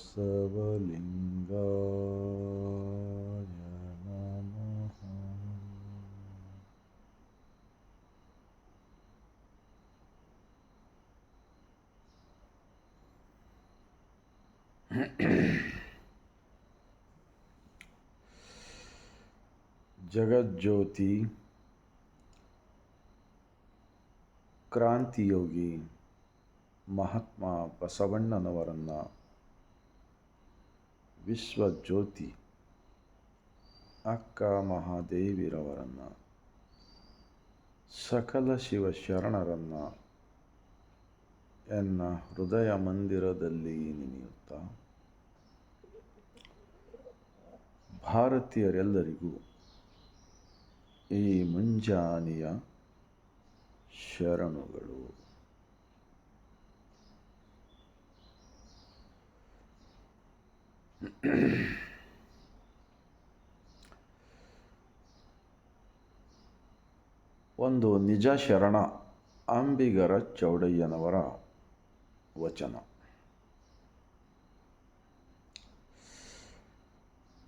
नमः। ಜಗಜ್ಯೋತಿ ಕ್ರಾಂತಿಯೋಗಿ ಮಹಾತ್ಮ ಬಸವಣ್ಣನವರನ್ನು, ವಿಶ್ವಜ್ಯೋತಿ ಅಕ್ಕ ಮಹಾದೇವಿರವರನ್ನು, ಸಕಲ ಶಿವಶರಣರನ್ನು ಎನ್ನ ಹೃದಯ ಮಂದಿರದಲ್ಲಿ ನೆನೆಯುತ್ತಾ, ಭಾರತೀಯರೆಲ್ಲರಿಗೂ ಈ ಮುಂಜಾನೆಯ ಶರಣುಗಳು. ಒಂದು ನಿಜ ಶರಣ ಅಂಬಿಗರ ಚೌಡಯ್ಯನವರ ವಚನ.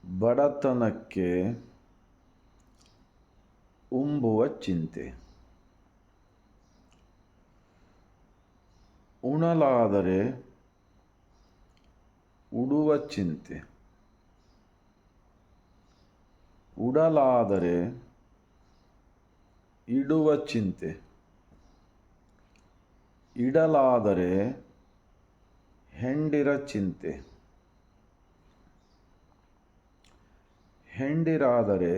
ಬಡತನಕ್ಕೆ ಉಂಬುವ ಚಿಂತೆ, ಉಣಲಾದರೆ ಉಡುವ ಚಿಂತೆ, ಉಡಲಾದರೆ ಇಡುವ ಚಿಂತೆ, ಇಡಲಾದರೆ ಹೆಂಡಿರ ಚಿಂತೆ, ಹೆಂಡಿರಾದರೆ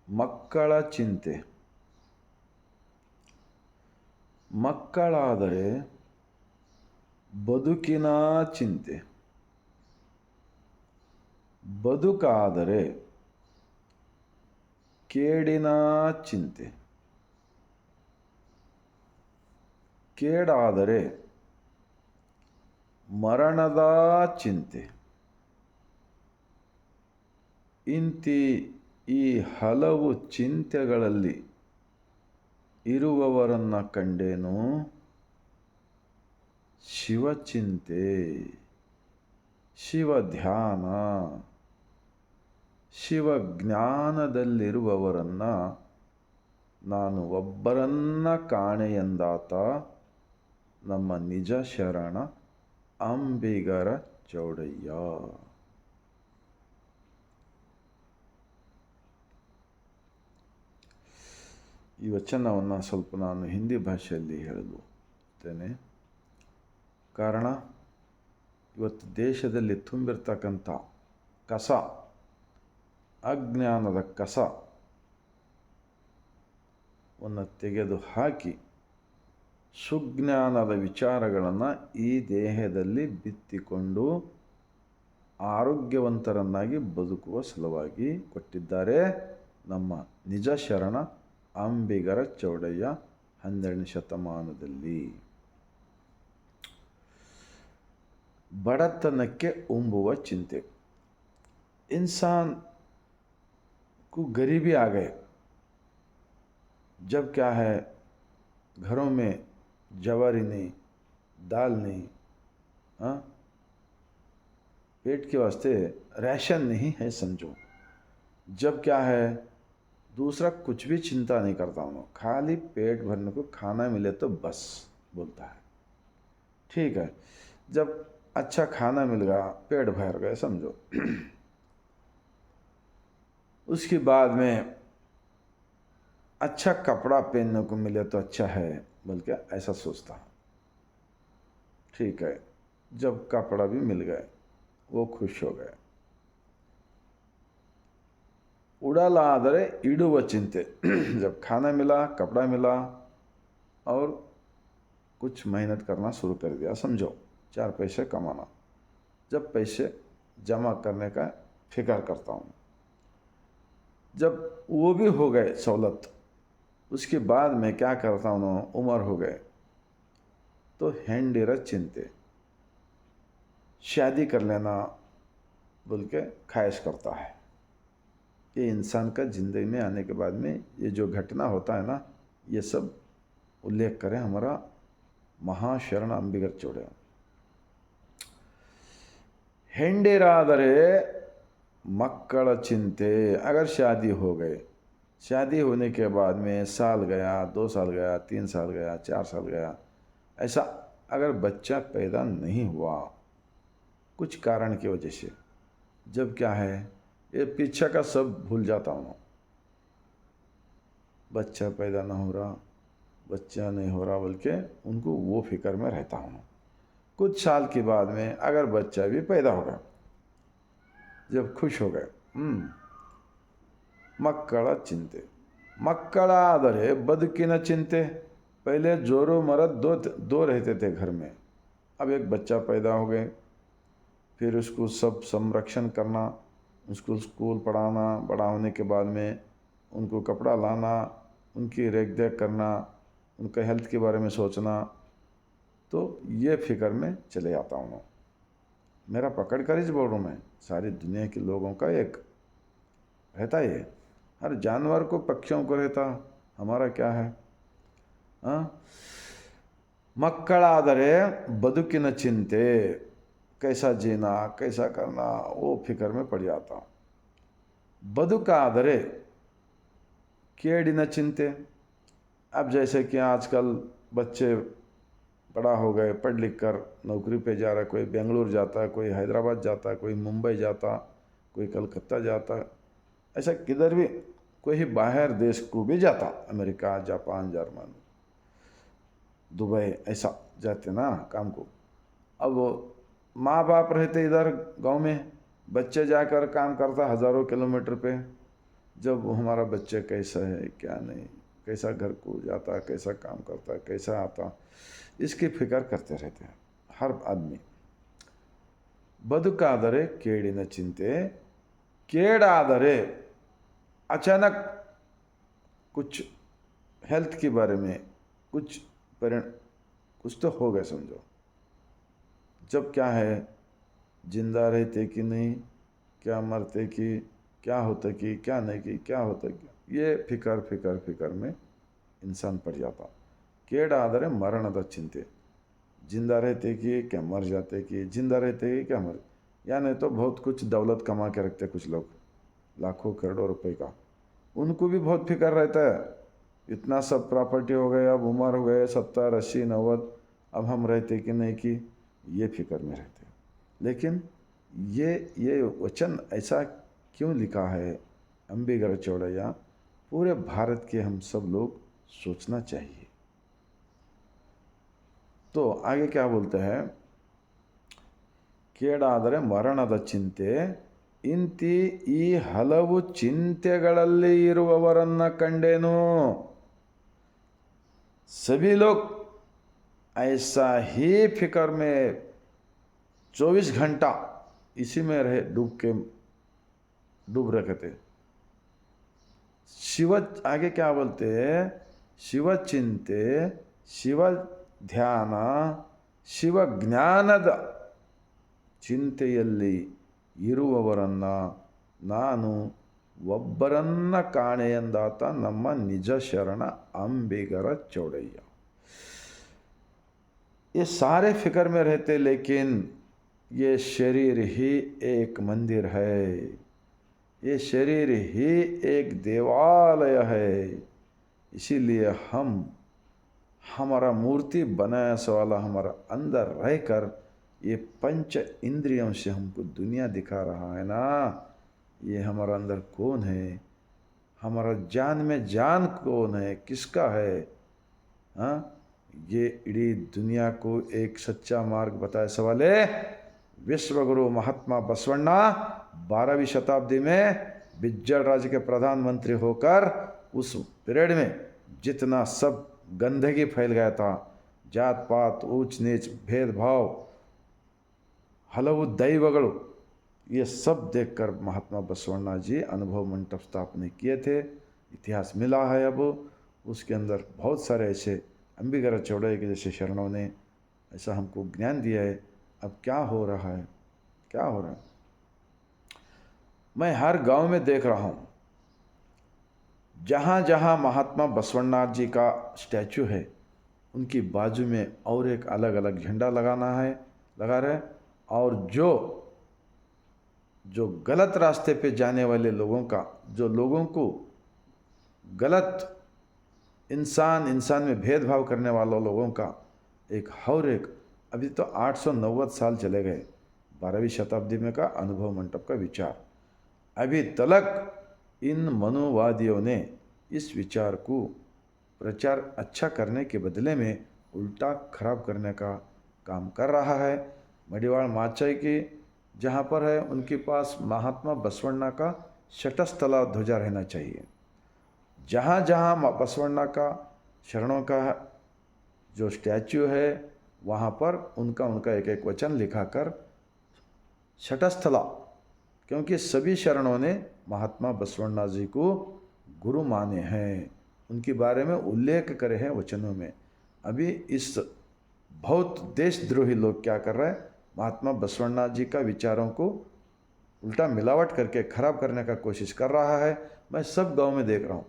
ಮಕ್ಕಳ ಚಿಂತೆ, ಮಕ್ಕಳಾದರೆ ಬದುಕಿನ ಚಿಂತೆ, ಬದುಕಾದರೆ ಕೇಡಿನ ಚಿಂತೆ, ಕೇಡಾದರೆ ಮರಣದ ಚಿಂತೆ. ಈ ಹಲವು ಚಿಂತೆಗಳಲ್ಲಿ ಇರುವವರನ್ನು ಕಂಡೇನು. ಶಿವಚಿಂತೆ, ಶಿವಧ್ಯಾನ, ಶಿವಜ್ಞಾನದಲ್ಲಿರುವವರನ್ನು ನಾನು ಒಬ್ಬರನ್ನ ಕಾಣೆ ಎಂದಾತ ನಮ್ಮ ನಿಜ ಶರಣ ಅಂಬಿಗರ ಚೌಡಯ್ಯ. ಈ ವಚನವನ್ನು ಸ್ವಲ್ಪ ನಾನು ಹಿಂದಿ ಭಾಷೆಯಲ್ಲಿ ಹೇಳುತ್ತೇನೆ. ಕಾರಣ, ಇವತ್ತು ದೇಶದಲ್ಲಿ ತುಂಬಿರ್ತಕ್ಕಂಥ ಕಸ, ಅಜ್ಞಾನದ ಕಸವನ್ನು ತೆಗೆದು ಹಾಕಿ ಸುಜ್ಞಾನದ ವಿಚಾರಗಳನ್ನು ಈ ದೇಹದಲ್ಲಿ ಬಿತ್ತಿಕೊಂಡು ಆರೋಗ್ಯವಂತರನ್ನಾಗಿ ಬದುಕುವ ಸಲುವಾಗಿ ಕೊಟ್ಟಿದ್ದಾರೆ ನಮ್ಮ ನಿಜ ಶರಣ ಅಂಬಿಗರ ಚೌಡಯ್ಯ 12ನೇ ಶತಮಾನದಲ್ಲಿ. बड़तनक्के उम्बुव चिंते, इंसान को गरीबी आ गए जब क्या है, घरों में जवारी नहीं, दाल नहीं, हाँ, पेट के वास्ते राशन नहीं है समझो। जब क्या है, दूसरा कुछ भी चिंता नहीं करता हूँ, खाली पेट भरने को खाना मिले तो बस बोलता है। ठीक है, जब अच्छा खाना मिल गया, पेट भर गए समझो, उसके बाद में अच्छा कपड़ा पहनने को मिले तो अच्छा है बल्कि ऐसा सोचता। ठीक है, जब कपड़ा भी मिल गए वो खुश हो गए। उड़ालादरे इडुव चिंते, जब खाना मिला, कपड़ा मिला और कुछ मेहनत करना शुरू कर दिया समझो, 4 पैसे कमाना। जब पैसे जमा करने का फिक्र करता हूँ, जब वो भी हो गए सहूलत, उसके बाद मैं क्या करता हूँ, उम्र हो गए तो हैंडिर चिंते, शादी कर लेना बोल के ख्वाहिश करता है। ये इंसान का ज़िंदगी में आने के बाद में ये जो घटना होता है ना, ये सब उल्लेख करें हमारा महाशरण अंबिगर चौड़ैया। ಹೆಂಡಿರಾದರೆ मक्कड़ चिंते। अगर शादी हो गए, शादी होने के बाद में साल गया, 2 साल गया, 3 साल गया, 4 साल गया, ऐसा अगर बच्चा पैदा नहीं हुआ कुछ कारण की वजह से, जब क्या है ये पीछे का सब भूल जाता हूँ। बच्चा पैदा ना हो रहा, बच्चा नहीं हो रहा, बल्कि उनको वो फिक्र में रहता हूँ। कुछ साल के बाद में अगर बच्चा भी पैदा हो गया, जब खुश हो गए, ಮಕ್ಕಳ ಚಿಂತೆ। ಮಕ್ಕಳಾದರೆ ಬದುಕಿನ ಚಿಂತೆ। पहले जोरो मरद दो रहते थे घर में, अब एक बच्चा पैदा हो गए, फिर उसको सब संरक्षण करना, उसको स्कूल पढ़ाना, बड़ा होने के बाद में उनको कपड़ा लाना, उनकी रेख देख करना, उनके हेल्थ के बारे में सोचना, तो ये फिक्र में चले आता हूँ। मेरा पकड़ कर ही बोल रहा हूँ मैं, सारी दुनिया के लोगों का एक रहता है, हर जानवर को, पक्षियों को रहता, हमारा क्या है। मಕ್ಕಳಾದರೆ बदुकिन चिंते, कैसा जीना, कैसा करना, वो फिक्र में पड़ जाता। बदुकाದರೆ केडिन चिंते। अब जैसे कि आजकल बच्चे बड़ा हो गए, पढ़ लिख कर नौकरी पे जा रहा, कोई बेंगलुरु जाता, कोई हैदराबाद जाता, कोई मुंबई जाता, कोई कलकत्ता जाता, ऐसा किधर भी कोई बाहर देश को भी जाता, अमेरिका, जापान, जर्मन, दुबई, ऐसा जाते ना काम को। अब माँ बाप रहते इधर गांव में, बच्चे जाकर काम करता हज़ारों किलोमीटर पे। जब हमारा बच्चे कैसा है, क्या नहीं, कैसा घर को जाता, कैसा काम करता, कैसा आता, इसकी फिक्र करते रहते हैं हर आदमी। बदुकाದರೆ ಕೇಡಿನ चिंते। केड़ाದರೆ अचानक कुछ हेल्थ के बारे में कुछ तो हो गए समझो। जब क्या है, जिंदा रहते कि नहीं, क्या मरते कि, क्या होता कि, क्या नहीं कि, क्या होता कि, ये फिक्र में इंसान पड़ जाता। केड़ाದರೆ मरणದ चिंते। जिंदा रहते कि क्या मर जाते कि, जिंदा रहते कि क्या मर, या नहीं तो बहुत कुछ दौलत कमा के रखते कुछ लोग, लाखों करोड़ों रुपए का, उनको भी बहुत फिक्र रहता है। इतना सब प्रॉपर्टी हो गए, अब उम्र हो गए 70, 80, 90, अब हम रहते कि नहीं कि, ये फिक्र में रहते। लेकिन ये वचन ऐसा क्यों लिखा है अंबिगर चौड़ैया, पूरे भारत के हम सब लोग सोचना चाहिए। तो आगे क्या बोलते हैं, ಕೇಡಾದರೆ ಮರಣದ ಚಿಂತೆ, ಇಂತಿ ಈ ಹಲವು ಚಿಂತೆಗಳಲ್ಲಿ ಇರುವವರನ್ನ ಕಂಡೇನು। सभी लोग ऐसा ही फिक्र में 24 घंटा इसी में रहे, डूब रखे थे। शिव आगे क्या बोलते हैं, शिव चिंते, शिव ಧ್ಯಾನ, ಶಿವ ಜ್ಞಾನದ ಚಿಂತೆಯಲ್ಲಿ ಇರುವವರನ್ನ ನಾನು ಒಬ್ಬರನ್ನ ಕಾಣೆಯೆಂದಾತ ನಮ್ಮ ನಿಜ ಶರಣ अंबिगर चौड़ैया। ये सारे फिक्र में रहते, लेकिन ये शरीर ही एक मंदिर है, ये शरीर ही एक देवालय है। इसीलिए हमारा मूर्ति बनाया सवाला हमारा अंदर रहकर ये पंच इंद्रियों से हमको दुनिया दिखा रहा है ना, ये हमारा अंदर कौन है, हमारा जान में जान कौन है, किसका है। हाँ, ये इड़ी दुनिया को एक सच्चा मार्ग बताए सवाले विश्वगुरु महात्मा बसवण्णा 12वीं शताब्दी में बिज्जल राज्य के प्रधानमंत्री होकर उस पीरियड में जितना सब गंदगी फैल गया था, जात पात, ऊंच नीच, भेदभाव, हलवु दैवಗಳು, ये सब देखकर महात्मा बसवण्णा जी अनुभव मंडप स्थापना किए थे। इतिहास मिला है अब, उसके अंदर बहुत सारे ऐसे अंबिगर चौड़ैया के जैसे शरणों ने ऐसा हमको ज्ञान दिया है। अब क्या हो रहा है, क्या हो रहा है, मैं हर गांव में देख रहा हूँ, जहाँ जहाँ महात्मा बसवण्णा जी का स्टैचू है उनकी बाजू में और एक अलग अलग झंडा लगा रहे, और जो जो गलत रास्ते पे जाने वाले लोगों का, जो लोगों को गलत इंसान में भेदभाव करने वालों लोगों का एक अभी तो 890 साल चले गए 12वीं शताब्दी में का अनुभव मंटप का विचार। अभी तलक इन मनोवादियों ने इस विचार को प्रचार अच्छा करने के बदले में उल्टा खराब करने का काम कर रहा है। मडिवाल माचाई की जहाँ पर है उनके पास महात्मा बसवण्णा का शटस्थला ध्वजा रहना चाहिए। जहाँ जहाँ बसवण्णा का शरणों का जो स्टैच्यू है वहाँ पर उनका एक एक वचन लिखाकर शटस्थला, क्योंकि सभी शरणों ने महात्मा बसवण्णा जी को गुरु माने हैं, उनके बारे में उल्लेख करे हैं वचनों में। अभी इस बहुत देशद्रोही लोग क्या कर रहे हैं, महात्मा बसवण्णा जी का विचारों को उल्टा मिलावट करके खराब करने का कोशिश कर रहा है। मैं सब गांव में देख रहा हूँ,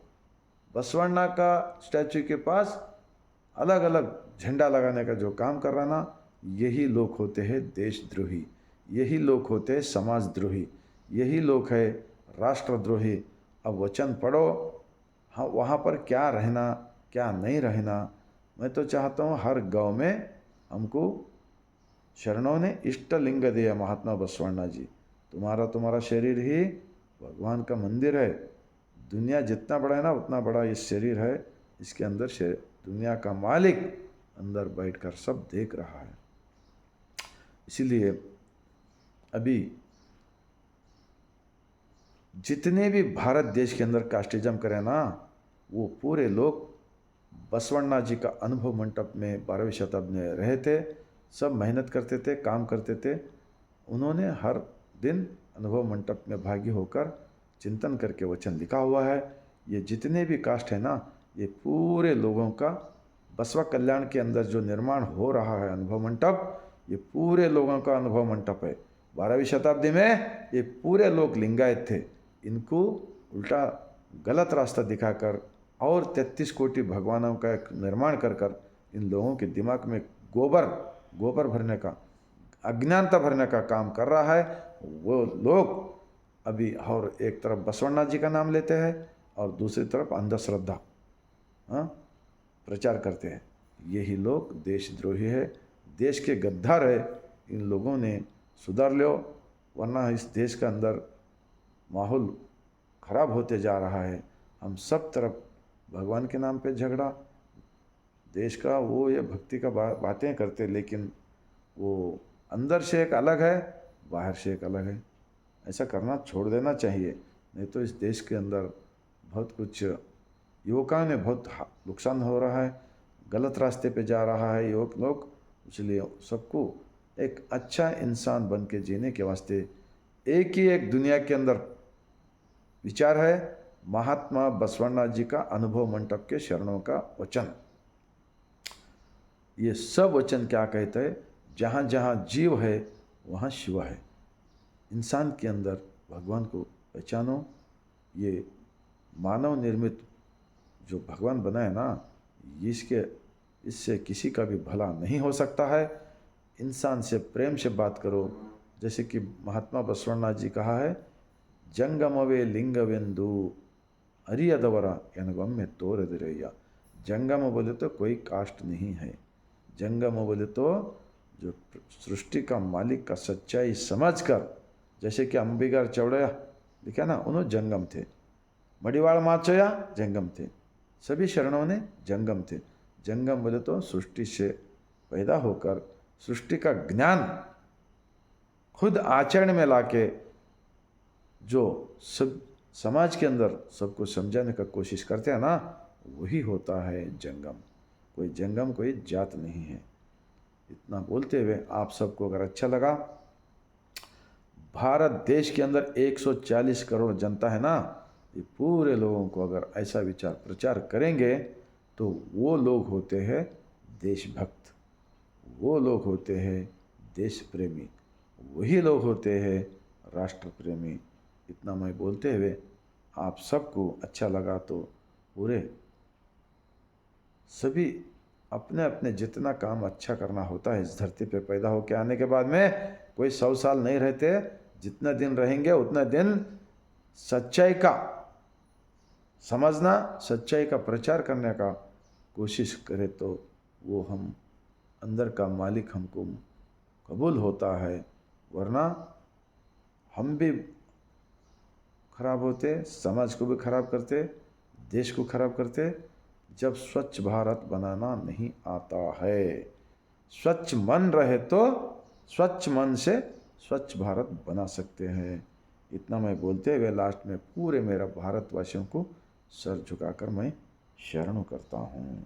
बसवण्णा का स्टैच्यू के पास अलग अलग झंडा लगाने का जो काम कर रहा ना, यही लोग होते हैं देशद्रोही, यही लोग होते हैं समाजद्रोही, यही लोग है राष्ट्रद्रोही। अब वचन पढ़ो, हाँ वहाँ पर क्या रहना क्या नहीं रहना। मैं तो चाहता हूँ हर गांव में हमको शरणों ने इष्ट लिंग दिया महात्मा बसवण्णा जी, तुम्हारा शरीर ही भगवान का मंदिर है। दुनिया जितना बड़ा है ना उतना बड़ा ये शरीर है, इसके अंदर दुनिया का मालिक अंदर बैठकर सब देख रहा है। इसीलिए अभी जितने भी भारत देश के अंदर कास्टिज्म करें ना, वो पूरे लोग बसवण्णा जी का अनुभव मंटप में 12वीं शताब्दी में रहे थे, सब मेहनत करते थे, काम करते थे। उन्होंने हर दिन अनुभव मंटप में भागी होकर चिंतन करके वचन लिखा हुआ है। ये जितने भी कास्ट है ना, ये पूरे लोगों का बसवा कल्याण के अंदर जो निर्माण हो रहा है अनुभव मंटप, ये पूरे लोगों का अनुभव मंटप है। 12वीं शताब्दी में ये पूरे लोग लिंगायत थे, इनको उल्टा गलत रास्ता दिखाकर और 33 कोटि भगवानों का एक निर्माण कर कर इन लोगों के दिमाग में गोबर भरने का, अज्ञानता भरने का काम कर रहा है। वो लोग अभी और एक तरफ बसवण्णा जी का नाम लेते हैं और दूसरी तरफ अंधश्रद्धा प्रचार करते हैं। यही लोग देशद्रोही है, देश के गद्दार है। इन लोगों ने सुधार लो, वरना इस देश के अंदर माहौल खराब होते जा रहा है। हम सब तरफ भगवान के नाम पे झगड़ा, देश का वो ये भक्ति का बातें करते, लेकिन वो अंदर से एक अलग है, बाहर से एक अलग है। ऐसा करना छोड़ देना चाहिए, नहीं तो इस देश के अंदर बहुत कुछ युवकों में बहुत नुकसान हो रहा है, गलत रास्ते पे जा रहा है युवक लोग। इसलिए सबको एक अच्छा इंसान बन के जीने के वास्ते एक ही एक दुनिया के अंदर विचार है, महात्मा बसवण्णा जी का अनुभव मंटप के शरणों का वचन। ये सब वचन क्या कहते हैं, जहाँ जहाँ जीव है वहाँ शिव है। इंसान के अंदर भगवान को पहचानो। ये मानव निर्मित जो भगवान बना है ना, इससे किसी का भी भला नहीं हो सकता है। इंसान से प्रेम से बात करो, जैसे कि महात्मा बसवण्णा जी कहा है, जंगमवे लिंगवेंदु अरियदवरा एनगम्य तोरदिरैया। जंगम बोले तो कोई कास्ट नहीं है, जंगम बोले तो जो सृष्टि का मालिक का सच्चाई समझकर, जैसे कि अंबिगर चौड़या लिखा ना, उन्होंने जंगम थे। मडिवाल माचया जंगम थे, सभी शरणों ने जंगम थे। जंगम बोले तो सृष्टि से पैदा होकर सृष्टि का ज्ञान खुद आचरण में लाके जो सब समाज के अंदर सबको समझाने का कोशिश करते हैं ना, वही होता है जंगम। कोई जंगम कोई जात नहीं है। इतना बोलते हुए आप सबको अगर अच्छा लगा, भारत देश के अंदर 140 करोड़ जनता है ना, ये पूरे लोगों को अगर ऐसा विचार प्रचार करेंगे तो वो लोग होते हैं देशभक्त, वो लोग होते हैं देश प्रेमी, वही लोग होते हैं राष्ट्र प्रेमी। इतना मैं बोलते हुए आप सबको अच्छा लगा तो पूरे सभी अपने अपने जितना काम अच्छा करना होता है, इस धरती पे पैदा होकर आने के बाद में कोई 100 साल नहीं रहते, जितना दिन रहेंगे उतना दिन सच्चाई का समझना, सच्चाई का प्रचार करने का कोशिश करे तो वो हम अंदर का मालिक हमको कबूल होता है, वरना हम भी खराब होते, समाज को भी खराब करते, देश को खराब करते। जब स्वच्छ भारत बनाना नहीं आता है, स्वच्छ मन रहे तो स्वच्छ मन से स्वच्छ भारत बना सकते हैं। इतना मैं बोलते हुए लास्ट में पूरे मेरा भारतवासियों को सर झुकाकर मैं शरण करता हूँ।